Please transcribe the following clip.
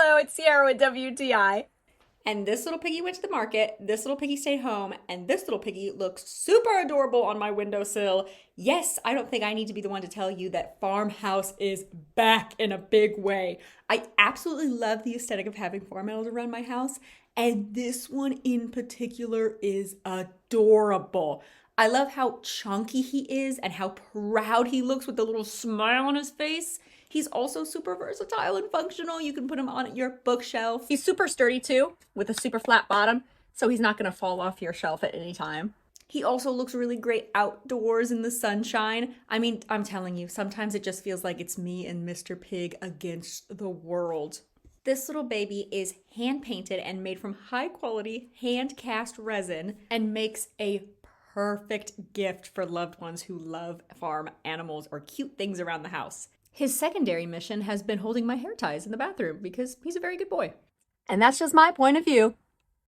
Hello, it's Sierra with WTI. And this little piggy went to the market, this little piggy stayed home, and this little piggy looks super adorable on my windowsill. Yes, I don't think I need to be the one to tell you that farmhouse is back in a big way. I absolutely love the aesthetic of having farm animals around my house, and this one in particular is adorable. I love how chunky he is and how proud he looks with the little smile on his face. He's also super versatile and functional. You can put him on your bookshelf. He's super sturdy too, with a super flat bottom, so he's not going to fall off your shelf at any time. He also looks really great outdoors in the sunshine. I mean, I'm telling you, sometimes it just feels like it's me and Mr. Pig against the world. This little baby is hand painted and made from high quality hand cast resin and makes a perfect gift for loved ones who love farm animals or cute things around the house. His secondary mission has been holding my hair ties in the bathroom because he's a very good boy. And that's just my point of view.